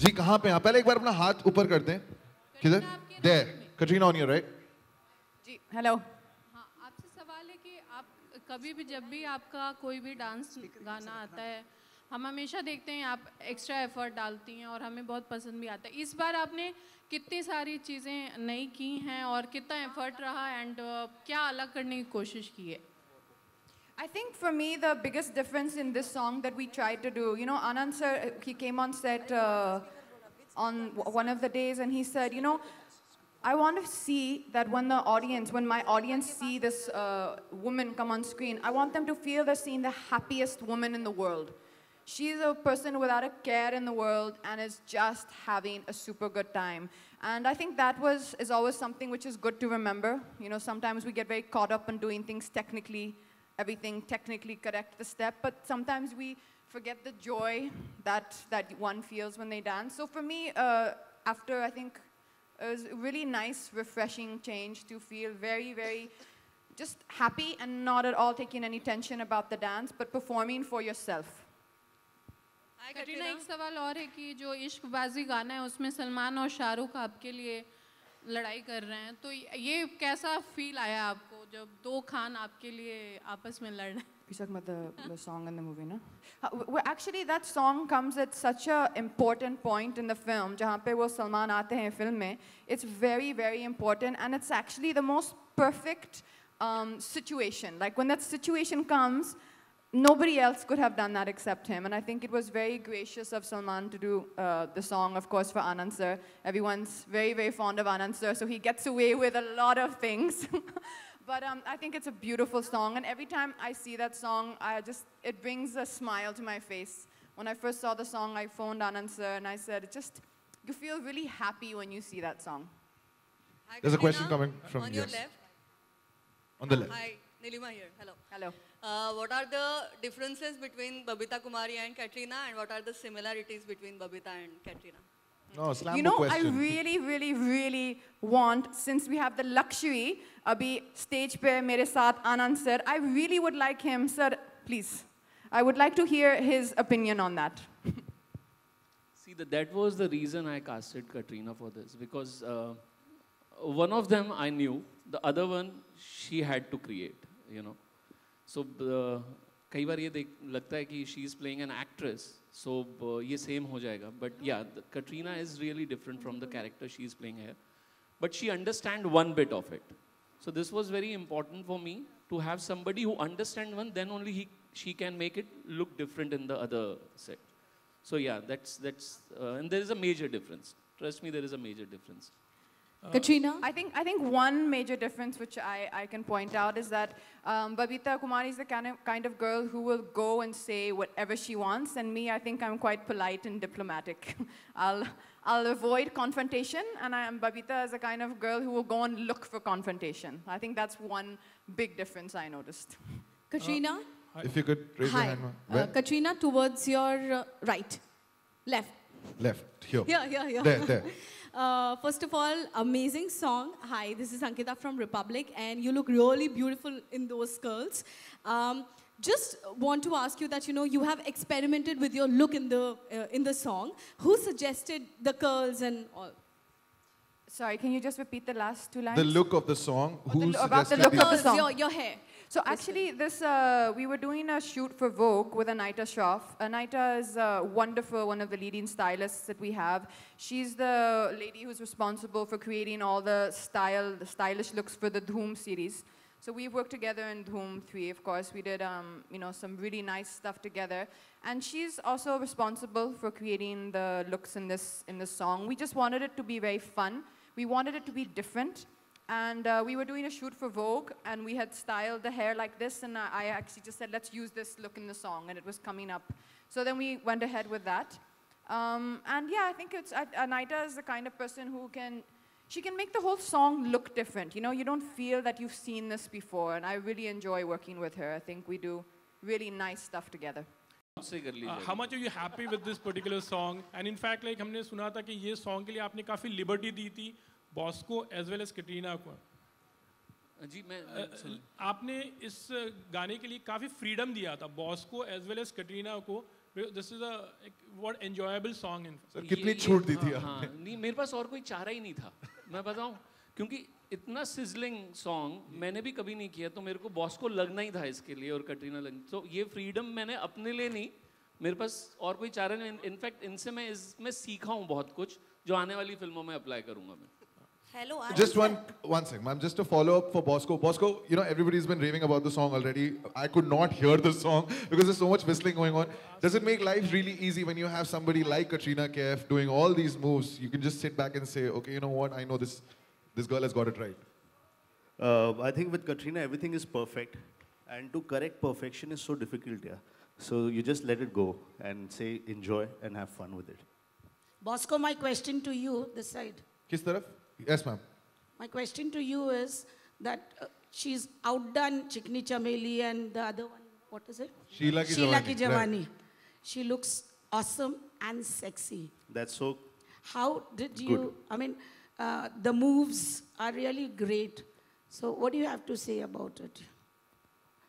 जी कहाँ पे हैं? पहले एक बार अपना हाथ ऊपर करते हैं. किधर? There. Katrina on your right. जी हेलो. हाँ, आपसे सवाल है कि आप कभी भी जब भी आपका कोई भी डांस गाना आता है, हम हमेशा देखते हैं आप एक्स्ट्रा एफर्ट डालती हैं और हमें बहुत पसंद भी आता है. इस बार आपने कितनी सारी चीज़ें नई की हैं और कितना एफर्ट रहा एंड क्या अलग करने की कोशिश की है? I think for me the biggest difference in this song that we tried to do, you know, Anand sir, he came on set on one of the days and he said, you know, I want to see that when my audience see this woman come on screen, I want them to feel they're seeing the happiest woman in the world. She's a person without a care in the world and is just having a super good time. And I think that is always something which is good to remember. You know, sometimes we get very caught up in doing things technically, everything technically correct the step, but sometimes we forget the joy that one feels when they dance. So for me, after I think it was a really nice, refreshing change to feel very, very just happy and not at all taking any tension about the dance, but performing for yourself. Katrina, एक सवाल और है कि जो इश्कबाजी गाना है उसमें सलमान और शाहरुख आपके लिए लड़ाई कर रहे हैं, तो ये कैसा फील आया आपको जब दो खान आपके लिए आपस में लड़ रहे हैं? You're talking about the song in the movie, no? Well, actually, that song comes at such an important point in the film. जहाँ पे वो सलमान आते हैं फिल्म में, it's very, very important, and it's actually the most perfect situation. Like when that situation comes, nobody else could have done that except him. And I think it was very gracious of Salman to do the song, of course, for Anand sir. Everyone's very, very fond of Anand sir, so he gets away with a lot of things. But I think it's a beautiful song. And every time I see that song, it brings a smile to my face. When I first saw the song, I phoned Anand sir and I said, you feel really happy when you see that song. Hi, There's a Katrina, question coming from on your yes. left. On the left. Hi, Nilima here. Hello. Hello. What are the differences between Babita Kumari and Katrina, and what are the similarities between Babita and Katrina? No, slam you know, question. I really, really, really want, since we have the luxury, abhi stage pe mere saath Anand sir, I really would like him, sir, please. I would like to hear his opinion on that. See, that was the reason I casted Katrina for this, because one of them I knew, the other one she had to create, you know. So, कई बार ये लगता है कि she is playing an actress, so ये same हो जाएगा. But yeah, Katrina is really different from the character she is playing here. But she understands one bit of it. So this was very important for me to have somebody who understands one, then only she can make it look different in the other set. So yeah, that's and there is a major difference. Trust me, there is a major difference. Katrina? I think one major difference which I can point out is that Babita Kumari is the kind of girl who will go and say whatever she wants, and me, I think I'm quite polite and diplomatic. I'll avoid confrontation, and Babita is the kind of girl who will go and look for confrontation. I think that's one big difference I noticed. Katrina? If you could raise your hand. Katrina, towards your right. Left. Left. Here. Here. There. First of all, amazing song. Hi, this is Ankita from Republic, and you look really beautiful in those curls. Just want to ask you that, you know, you have experimented with your look in the song. Who suggested the curls and all? Sorry, can you just repeat the last two lines? The look of the song. Who about the suggested look these? of the song. Your hair. So actually, we were doing a shoot for Vogue with Anita Shroff. Anita is wonderful, one of the leading stylists that we have. She's the lady who's responsible for creating all the stylish looks for the Dhoom series. So we worked together in Dhoom 3, of course. We did, you know, some really nice stuff together. And she's also responsible for creating the looks in this song. We just wanted it to be very fun. We wanted it to be different. And we were doing a shoot for Vogue, and we had styled the hair like this, and I actually just said, let's use this look in the song, and it was coming up. So then we went ahead with that. And yeah, I think Anita is the kind of person who she can make the whole song look different. You know, you don't feel that you've seen this before, and I really enjoy working with her. I think we do really nice stuff together. How much are you happy with this particular song? And in fact, like हमने सुना था कि ये song के लिए आपने काफी liberty दी थी बॉस को as well as कैटरीना को. जी मैं आपने इस गाने के लिए काफी freedom दिया था बॉस को as well as कैटरीना को, This is a what enjoyable song in. Sir, कितनी छूट दी थी हाँ, आपने? नहीं मेरे पास और कोई चारा ही नहीं था, मैं बताऊं, क्योंकि इतना सिजलिंग सॉन्ग मैंने भी कभी नहीं किया, तो मेरे को बॉस को लगना ही था इसके लिए और कटरीना लगनी, तो ये फ्रीडम मैंने अपने लिए नहीं, मेरे पास और कोई चारा नहीं। इनफैक्ट इनसे मैं इसमें सीखा हूँ बहुत कुछ जो आने वाली फिल्मों में अप्लाई करूंगा मैं। Hello, Just one second, ma'am. Just a follow up for Bosco. Bosco, you know everybody's been raving about the song already. I could not hear the song because there's so much whistling going on. Does it make life really easy when you have somebody like Katrina Kaif doing all these moves? You can just sit back and say, okay, you know what? I know this girl has got it right. I think with Katrina everything is perfect, and to correct perfection is so difficult, yeah. So you just let it go and say enjoy and have fun with it. Bosco, my question to you, this side. किस तरफ? Yes, ma'am. My question to you is that she's outdone Chikni Chameli and the other one, what is it? Sheila Ki Jawani, Jawani. She looks awesome and sexy. That's so How did good. you, I mean, the moves are really great. So what do you have to say about it?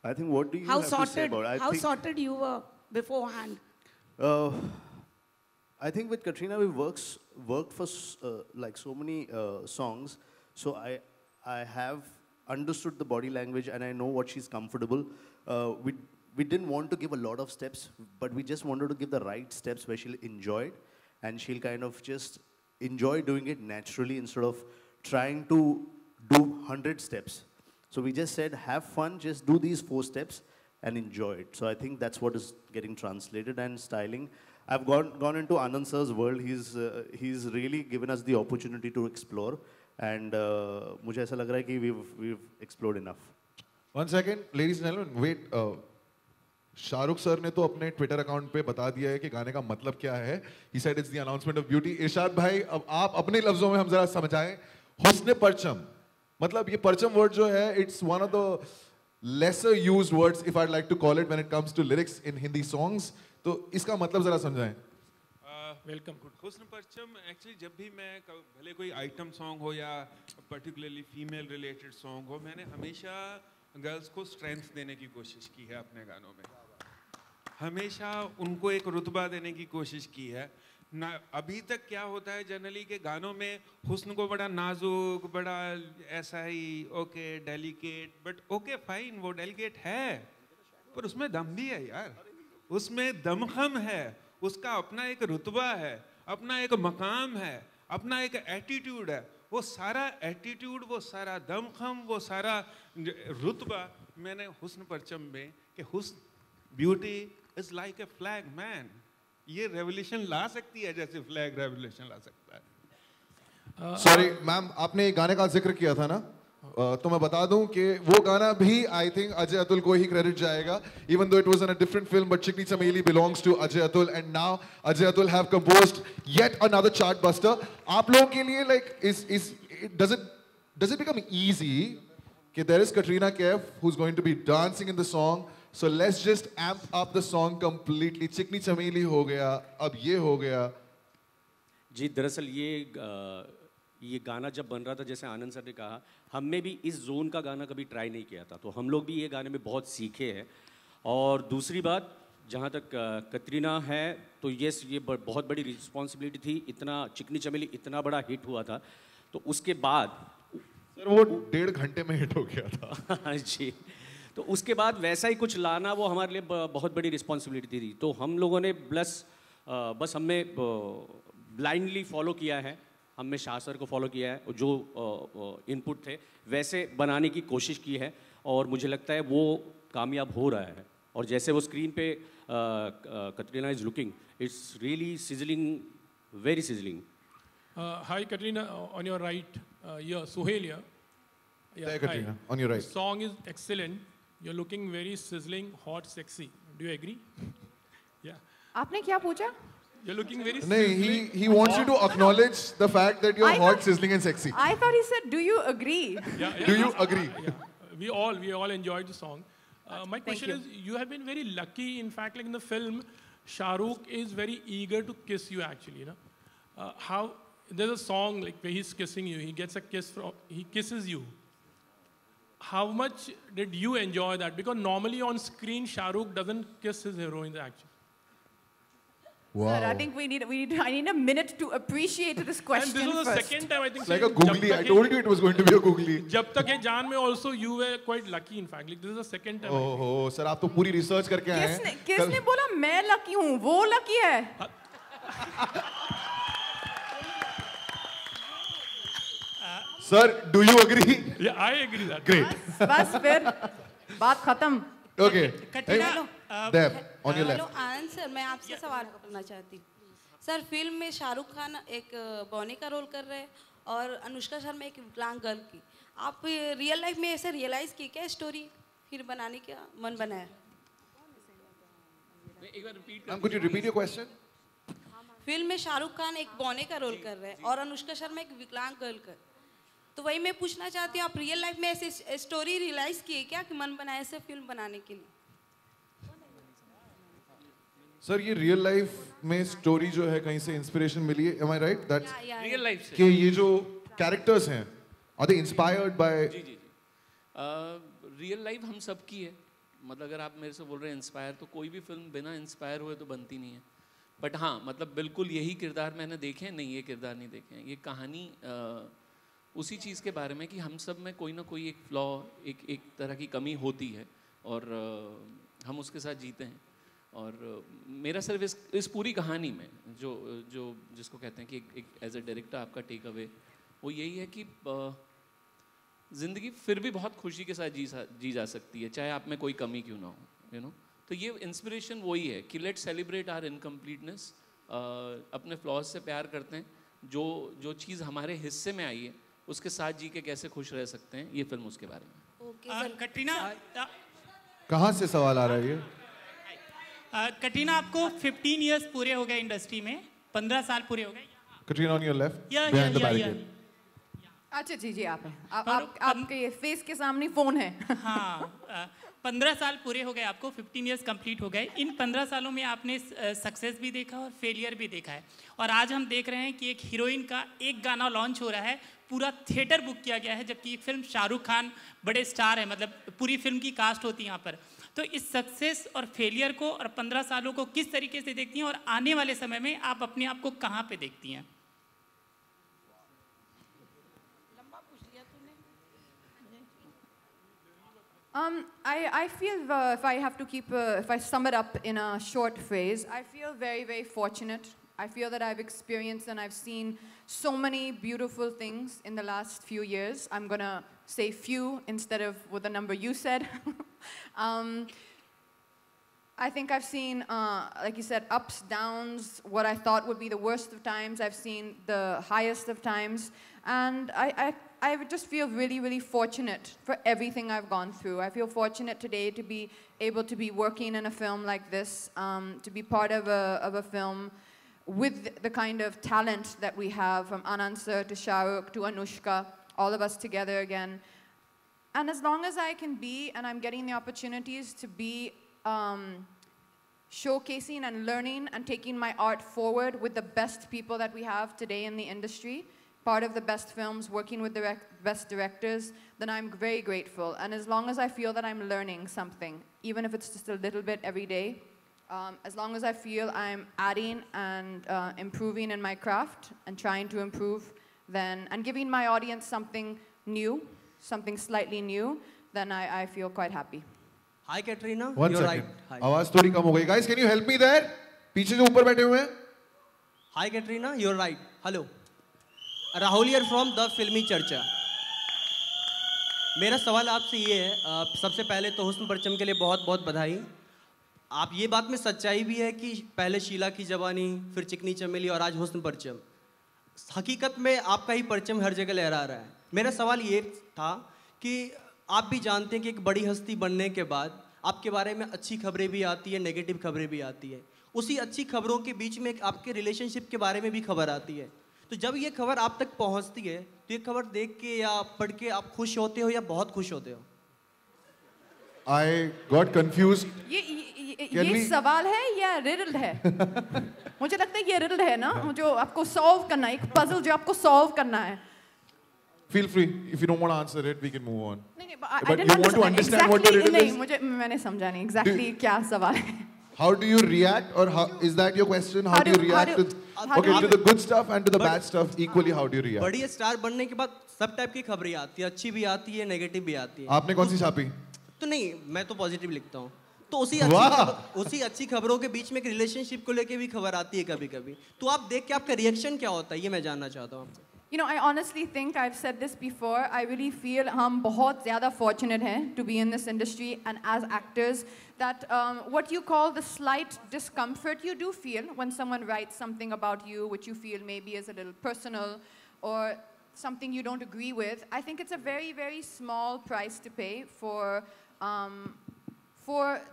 I think what do you How have to say about it? how sorted you were beforehand? I think with Katrina we worked for like so many songs, so I have understood the body language and I know what she's comfortable. We didn't want to give a lot of steps, but we just wanted to give the right steps where she'll enjoy it and she'll kind of just enjoy doing it naturally instead of trying to do 100 steps. So we just said, have fun, just do these 4 steps and enjoy it. So I think that's what is getting translated. And styling, I've gone into Anand sir's world. He's really given us the opportunity to explore, and मुझे ऐसा लग रहा है कि we've explored enough. 1 second, ladies and gentlemen, wait. Shahrukh sir ने तो अपने Twitter account पे बता दिया है कि गाने का मतलब क्या है. He said it's the announcement of beauty. इरशाद भाई, अब आप अपने लफ्जों में हम जरा समझाएं. हुस्न परचम, मतलब ये परचम वर्ड जो है, it's one of the lesser used words, if I'd like to call it, when it comes to lyrics in Hindi songs. तो इसका मतलब जरा समझाएं. वेलकम। हुस्न परचम एक्चुअली जब भी मैं भले कोई आइटम सॉन्ग हो या पर्टिकुलरली फीमेल रिलेटेड सॉन्ग हो, मैंने हमेशा गर्ल्स को स्ट्रेंथ देने की कोशिश की है अपने गानों में, हमेशा उनको एक रुतबा देने की कोशिश की है ना. अभी तक क्या होता है जनरली के गानों में हुस्न को बड़ा नाजुक, बड़ा ऐसा ही okay delicate, but okay fine वो डेलिकेट है, पर उसमें दम भी है यार, उसमें दमखम है, उसका अपना एक रुतबा है, अपना एक मकाम है, अपना एक एटीट्यूड है. वो सारा एटीट्यूड, वो सारा दमखम, वो सारा रुतबा मैंने हुस्न परचम में, कि हुस्न beauty is like a flag man, ये रेवोल्यूशन ला सकती है जैसे फ्लैग रेवोल्यूशन ला सकता है. सॉरी मैम, आपने गाने का जिक्र किया था ना, तो मैं बता दूं कि वो गाना भी आई थिंक अजय अतुल को ही क्रेडिट जाएगा, even though it was in a different film, but Chikni Chameli belongs to Ajay Atul, and now Ajay Atul have composed yet another chart buster. आप लोगों के लिए like does it become easy कि there is Katrina Kaif who is going to be dancing in the song, so let's just amp up the song completely. Chikni Chameli हो गया, अब ये हो गया. जी दरअसल ये गाना जब बन रहा था, जैसे आनंद सर ने कहा, हमने भी इस जोन का गाना कभी ट्राई नहीं किया था, तो हम लोग भी ये गाने में बहुत सीखे हैं. और दूसरी बात, जहाँ तक कतरीना है, तो ये बहुत बड़ी रिस्पॉन्सिबिलिटी थी. इतना चिकनी चमेली इतना बड़ा हिट हुआ था, तो उसके बाद सर वो 1.5 घंटे में हिट हो गया था. जी, तो उसके बाद वैसा ही कुछ लाना वो हमारे लिए बहुत बड़ी रिस्पॉन्सिबिलिटी थी. तो हम लोगों ने बस हमने ब्लाइंडली फॉलो किया है, हमने शाह सर को फॉलो किया है, जो इनपुट थे वैसे बनाने की कोशिश की है, और मुझे लगता है वो कामयाब हो रहा है. और जैसे वो स्क्रीन पे Katrina is looking, it's really sizzling, very sizzling. Hi Katrina, on your right, Suhail here. Yeah, Katrina, on your right. The song is excellent. You're looking very sizzling, hot, sexy. Do you agree? Yeah. आपने क्या पूछा? You're looking very No, sizzling. he wants you to acknowledge the fact that you're I hot, thought- sizzling, and sexy. I thought he said, do you agree? Yeah, Do you agree? Yeah. We all enjoyed the song. My question is, you have been very lucky. In fact, like in the film, Shah Rukh is very eager to kiss you. Actually, you know, how there's a song like where he's kissing you. He gets a kiss from. He kisses you. How much did you enjoy that? Because normally on screen, Shah Rukh doesn't kiss his heroines actually. Wow. Sir, I think I need a minute to appreciate this question. And this was the first. second time I think. It's like a googly. I told you it was going to be a googly. जब तक ये जान में also you were quite lucky in fact. Like this is the second time. ओहो sir आप तो पूरी research करके आए हैं. किसने बोला मैं लकी हूँ? वो लकी है. Sir, do you agree? Yeah, I agree that. Great. बस फिर बात खत्म. Okay. Deb, on your hello left. Anand sir, मैं आपसे सवाल करना चाहती हूँ. सर फिल्म में शाहरुख खान एक बॉनी का रोल कर रहे हैं और अनुष्का शर्मा एक विकलांग गर्ल की. आप रियल लाइफ में ऐसे रियलाइज की क्या स्टोरी फिर बनाने का मन बनाया? Could you repeat your question? Film में शाहरुख खान एक बॉनी का रोल कर रहे हैं और अनुष्का शर्मा एक विकलांग गर्ल का. तो वही मैं पूछना चाहती हूँ, आप रियल लाइफ में ऐसे स्टोरी रियलाइज किए क्या कि मन बनाए ऐसे फिल्म बनाने के लिए? सर ये रियल लाइफ में स्टोरी जो है कहीं से इंस्पिरेशन मिली है. Am I right? That's real life से कि ये जो कैरेक्टर्स हैं are they inspired by? जी. रियल लाइफ हम सब की है. मतलब अगर आप मेरे से बोल रहे हैं इंस्पायर, तो कोई भी फिल्म बिना इंस्पायर हुए तो बनती नहीं है. बट हाँ, मतलब बिल्कुल यही किरदार मैंने देखे हैं. नहीं, ये किरदार नहीं देखे हैं. ये कहानी उसी चीज़ के बारे में कि हम सब में कोई ना कोई एक फ्लॉ, एक तरह की कमी होती है और हम उसके साथ जीते हैं. और मेरा सिर्फ इस पूरी कहानी में जो जिसको कहते हैं कि एक एज ए डायरेक्टर आपका टेक अवे वो यही है कि ज़िंदगी फिर भी बहुत खुशी के साथ जी जा सकती है, चाहे आप में कोई कमी क्यों ना हो. यू नो, तो ये इंस्पिरेशन वही है कि लेट्स सेलिब्रेट आवर इनकम्प्लीटनेस. अपने फ्लॉज से प्यार करते हैं. जो चीज़ हमारे हिस्से में आई है उसके साथ जी के कैसे खुश रह सकते हैं, ये फिल्म उसके बारे में. कटरीना, कहाँ से सवाल आ रहा है ये? कटरीना आपको 15 इयर्स पूरे हो गए इंडस्ट्री में, 15 साल पूरे हो गए. Katrina on your left, behind the barricade. अच्छा जी आप हैं. आपके फेस के सामने फोन है. हाँ, 15 साल पूरे हो गए आपको, 15 इयर्स कंप्लीट हो गए. इन 15 सालों में आपने सक्सेस भी देखा और फेलियर भी देखा है. और आज हम देख रहे हैं कि एक हीरोइन का एक गाना लॉन्च हो रहा है, पूरा थिएटर बुक किया गया है, जबकि एक फिल्म शाहरुख खान बड़े स्टार है, मतलब पूरी फिल्म की कास्ट होती है यहाँ पर. तो इस सक्सेस और फेलियर को और 15 सालों को किस तरीके से देखती हैं और आने वाले समय में आप अपने आप को कहाँ पे देखती हैं? I feel if I sum it up in a short phrase, I feel very, very fortunate. I feel that I've experienced and I've seen so many beautiful things in the last few years. I'm going to say few instead of with the number you said. I think I've seen, like you said, ups, downs, what I thought would be the worst of times. I've seen the highest of times. And I would just feel really, really fortunate for everything I've gone through. I feel fortunate today to be able to be working in a film like this, to be part of a film with the kind of talent that we have, from Anand sir to Shahrukh to Anushka, all of us together again. And as long as I can be, and I'm getting the opportunities to be showcasing and learning and taking my art forward with the best people that we have today in the industry, part of the best films, working with the best directors, then I'm very grateful. And as long as I feel that I'm learning something, even if it's just a little bit every day, as long as I feel I'm adding and improving in my craft and trying to improve, then, and giving my audience something new, something slightly new, then I feel quite happy. Hi Katrina, One you're second. right. आवाज थोड़ी कम हो गई. Guys, can you help me there? पीछे जो ऊपर बैठे हुए हैं. Hi Katrina, you're right. Hello. Rahul here from the फिल्मी चर्चा. मेरा सवाल आपसे ये है, सबसे पहले तो हुस्न परचम के लिए बहुत बहुत बधाई. आप ये बात में सच्चाई भी है कि पहले शीला की जवानी, फिर चिकनी चमेली और आज हुस्न परचम. हकीकत में आपका ही परचम हर जगह लहरा रहा है. मेरा सवाल ये था कि आप भी जानते हैं कि एक बड़ी हस्ती बनने के बाद आपके बारे में अच्छी खबरें भी आती है, नेगेटिव खबरें भी आती है. उसी अच्छी खबरों के बीच में एक आपके रिलेशनशिप के बारे में भी खबर आती है. तो जब ये खबर आप तक पहुंचती है तो ये खबर देख के या पढ़ के आप खुश होते हो या बहुत खुश होते हो? I got confused. ये सवाल है या रिडल है? मुझे लगता है ये रिडल है ना, जो आपको सॉल्व करना है, एक पजल जो आपको सॉल्व करना है. Feel free. If you don't want to answer it, we can move on. नहीं, but you want to understand what the riddle is? नहीं, मैंने समझा नहीं exactly क्या सवाल है. how do you react, or how is that your question? How do you react to the good stuff and to the bad stuff equally? How do you react? बड़ी star बनने के बाद सब टाइप की खबरें आती है, अच्छी भी आती है, नेगेटिव भी आती है। आपने कौन सी छापी? तो नहीं, मैं तो पॉजिटिव लिखता हूँ। तो उसी अच्छी खबरों के बीच में एक रिलेशनशिप को लेके भी खबर आती है कभी-कभी। तो आप देख के आपका रिएक्शन क्या होता है, ये मैं जानना चाहता हूँ आपसे। You know, I honestly think I've said this before. I really feel हम बहुत ज़्यादा fortunate हैं to be in this industry and as actors that what you call the slight discomfort you do feel when someone writes something about you which you feel maybe is a little personal or something you don't agree with. I think it's a very, very small price to pay for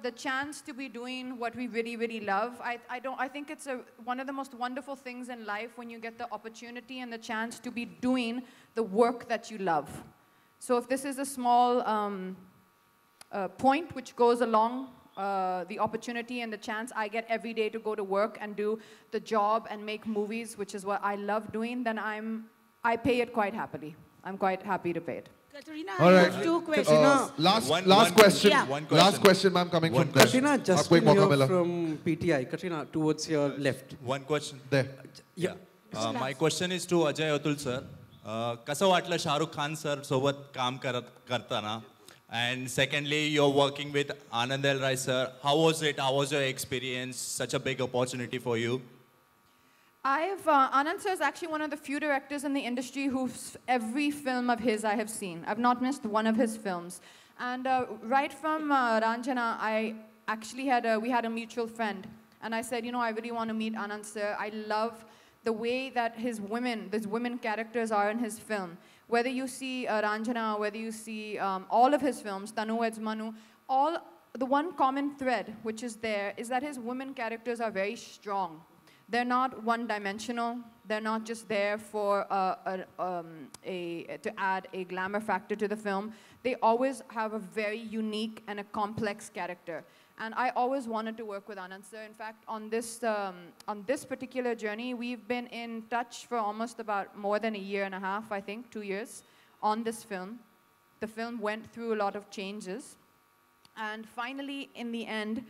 the chance to be doing what we really, really love. I think it's one of the most wonderful things in life when you get the opportunity and the chance to be doing the work that you love. So if this is a small point which goes along the opportunity and the chance I get every day to go to work and do the job and make movies, which is what I love doing, then I pay it quite happily. I'm quite happy to pay it. Katrina, All right. I have two questions. Last question. Yeah. Last question, ma'am, coming from there. Katrina, just here from PTI. Katrina, towards your left. One question. There. Yeah. My question is to Ajay Atul sir. कसं वाटलं Shahrukh Khan sir सोबत काम करताना? And secondly, you're working with Anand L. Rai sir. How was it? How was your experience? Such a big opportunity for you. Anand sir is actually one of the few directors in the industry whose every film of his I have seen. I've not missed one of his films. And right from Ranjana, we had a mutual friend. And I said, you know, I really want to meet Anand sir. I love the way that these women characters are in his film. Whether you see Ranjana, whether you see all of his films, Tanu Eds Manu, the one common thread which is there is that his women characters are very strong. They're not one-dimensional. They're not just there for to add a glamour factor to the film. They always have a very unique and a complex character. And I always wanted to work with Anand sir. In fact, on this particular journey, we've been in touch for almost about more than a year and a half, I think, 2 years, on this film. The film went through a lot of changes. And finally, in the end,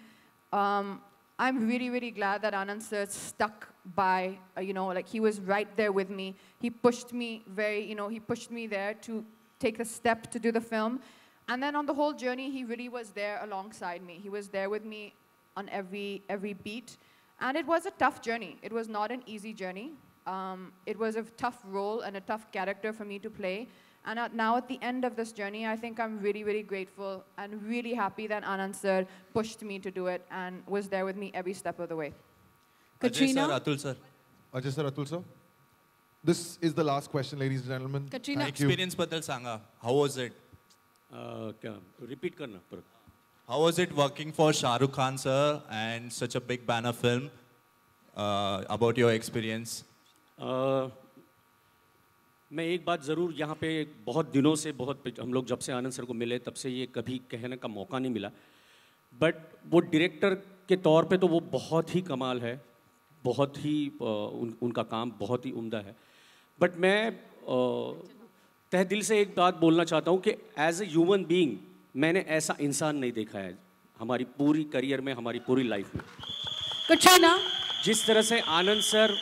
I'm really, really glad that Anand sir stuck by, he was right there with me. He pushed me he pushed me there to take the step to do the film. And then on the whole journey, he really was there alongside me. He was there with me on every beat. And it was a tough journey. It was not an easy journey. It was a tough role and a tough character for me to play. And now at the end of this journey, I think I'm really, really grateful and really happy that Anand sir pushed me to do it and was there with me every step of the way. Katrina? Ajay sir, Atul sir. Ajay sir, Atul sir. This is the last question, ladies and gentlemen. Katrina. Thank you. Experience बद्दल सांगा. How was it? Repeat करना पर. How was it working for Shah Rukh Khan sir and such a big banner film? About your experience. मैं एक बात ज़रूर यहाँ पे बहुत दिनों से हम लोग जब से आनंद सर को मिले तब से ये कभी कहने का मौका नहीं मिला, बट वो डायरेक्टर के तौर पे तो वो बहुत ही कमाल है, बहुत ही उनका काम बहुत ही उम्दा है। बट मैं तहे दिल से एक बात बोलना चाहता हूँ कि एज ए ह्यूमन बीइंग मैंने ऐसा इंसान नहीं देखा है हमारी पूरी करियर में, हमारी पूरी लाइफ में। कटरीना, जिस तरह से आनंद सर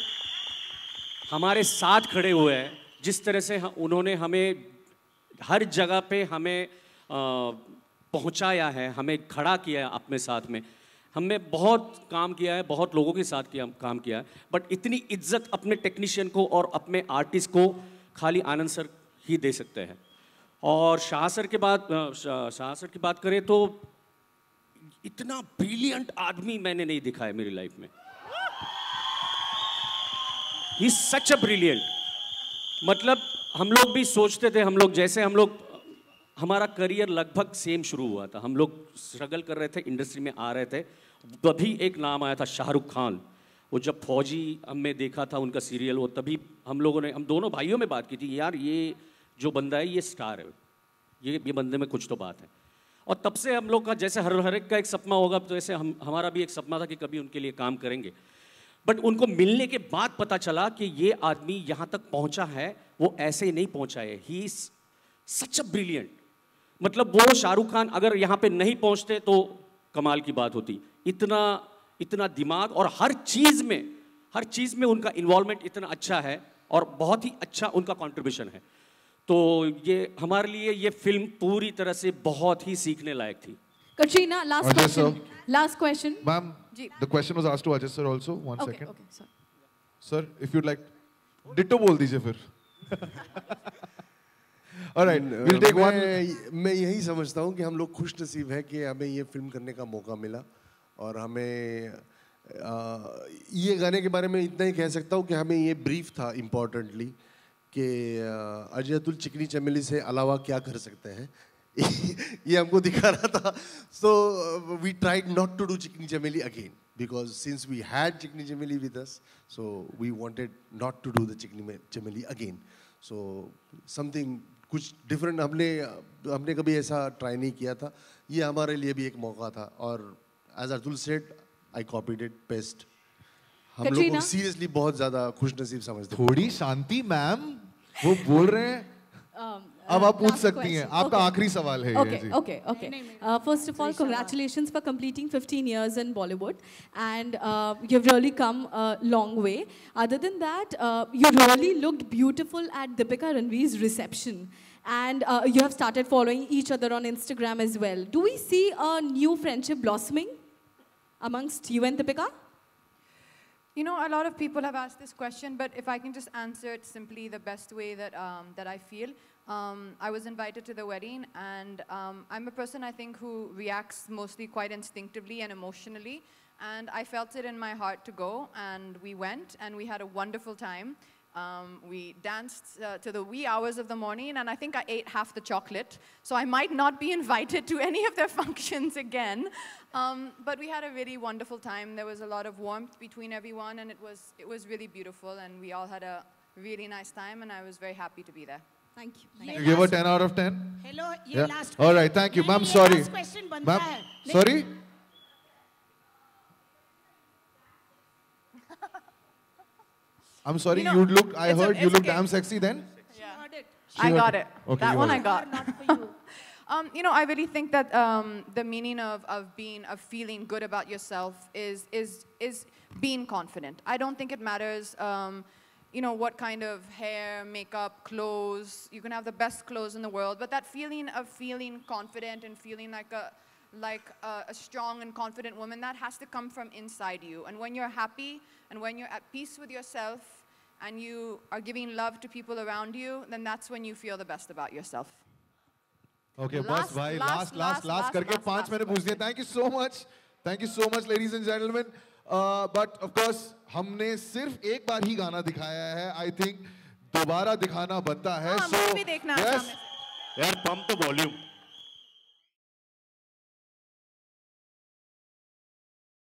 हमारे साथ खड़े हुए हैं, जिस तरह से उन्होंने हमें हर जगह पे हमें पहुंचाया है, हमें खड़ा किया है अपने साथ में, हमने बहुत काम किया है, बहुत लोगों के साथ काम किया है, बट इतनी इज्जत अपने टेक्नीशियन को और अपने आर्टिस्ट को खाली आनंद सर ही दे सकते हैं। और शाह सर की बात करें तो इतना ब्रिलियंट आदमी मैंने नहीं दिखा है मेरी लाइफ में। He is such a brilliant, मतलब हम लोग भी सोचते थे, हमारा करियर लगभग सेम शुरू हुआ था, हम लोग स्ट्रगल कर रहे थे, इंडस्ट्री में आ रहे थे, तभी एक नाम आया था शाहरुख खान। वो जब फौजी हमने देखा था उनका सीरियल, वो तभी हम दोनों भाइयों में बात की थी, यार ये जो बंदा है ये स्टार है, ये बंदे में कुछ तो बात है। और तब से हम लोग का जैसे हर एक का एक सपना होगा, तो ऐसे हमारा भी एक सपना था कि कभी उनके लिए काम करेंगे। बट उनको मिलने के बाद पता चला कि ये आदमी यहाँ तक पहुँचा है, वो ऐसे ही नहीं पहुँचा है। He is such a brilliant, मतलब वो शाहरुख खान अगर यहाँ पे नहीं पहुँचते तो कमाल की बात होती। इतना इतना दिमाग और हर चीज़ में उनका इन्वॉल्वमेंट इतना अच्छा है और बहुत ही अच्छा उनका कंट्रीब्यूशन है। तो ये हमारे लिए ये फिल्म पूरी तरह से बहुत ही सीखने लायक थी। Katrina, last Ajay question. sir. Last question. Ma'am, the question was asked to Ajay sir also. One Okay, second. okay, sir. Sir, if you'd like, ditto बोल दीजिए फिर. All right, we'll take one. मैं यही समझता हूँ कि हम लोग खुश नसीब हैं कि हमें ये फिल्म करने का मौका मिला और हमें ये गाने के बारे में इतना ही कह सकता हूँ कि हमें ये ब्रीफ था इम्पोर्टेंटली कि अजय अतुल चिकनी चमेली से अलावा क्या कर सकते हैं ये हमको दिखा रहा था। So we tried not to do चिकनी चमेली again because since we had चिकनी चमेली with us, so we wanted not to do the चिकनी चमेली again. So something कुछ डिफरेंट हमने कभी ऐसा ट्राई नहीं किया था, ये हमारे लिए भी एक मौका था और as Atul said I copied it best. हम लोग को सीरियसली बहुत ज़्यादा खुश नसीब समझते हैं। थोड़ी शांति मैम, वो बोल रहे हैं। अब आप पूछ सकती हैं, आपका आखिरी सवाल है ये। Okay. First of all, congratulations for completing 15 years in Bollywood, and you've really come a long way. Other than that, you really looked beautiful at Deepika Ranveer's reception, and you have started following each other on Instagram as well. Do we see a new friendship blossoming amongst you and Deepika? You know, a lot of people have asked this question, but if I can just answer it simply the best way that, that I feel. I was invited to the wedding, and I'm a person, I think, who reacts mostly quite instinctively and emotionally, and I felt it in my heart to go, and we went, and we had a wonderful time. We danced to the wee hours of the morning, and I think I ate half the chocolate, so I might not be invited to any of their functions again. But we had a really wonderful time. There was a lot of warmth between everyone, and it was really beautiful, and we all had a really nice time, and I was very happy to be there. Thank you. You give her 10 out of 10? Hello, ये Yeah. last All right, thank you. Ma'am, sorry. last question बनता Ma'am, है। sorry? I'm sorry, You know, you looked, I it's heard you it's looked okay. damn sexy then? I She got heard it. Okay, That you one heard I it. got. You know, I really think that the meaning of feeling good about yourself is being confident. I don't think it matters, you know, what kind of hair, makeup, clothes. You can have the best clothes in the world, but that feeling of feeling confident and feeling like a strong and confident woman, that has to come from inside you. And when you're happy and when you're at peace with yourself and you are giving love to people around you, then that's when you feel the best about yourself. Okay, बस भाई last करके 5 मैंने पूछ दिया. Thank you so much, ladies and gentlemen. But of course, हमने सिर्फ एक बार ही गाना दिखाया है. I think दोबारा दिखाना बनता है. मुझे भी देखना है यार, pump the volume.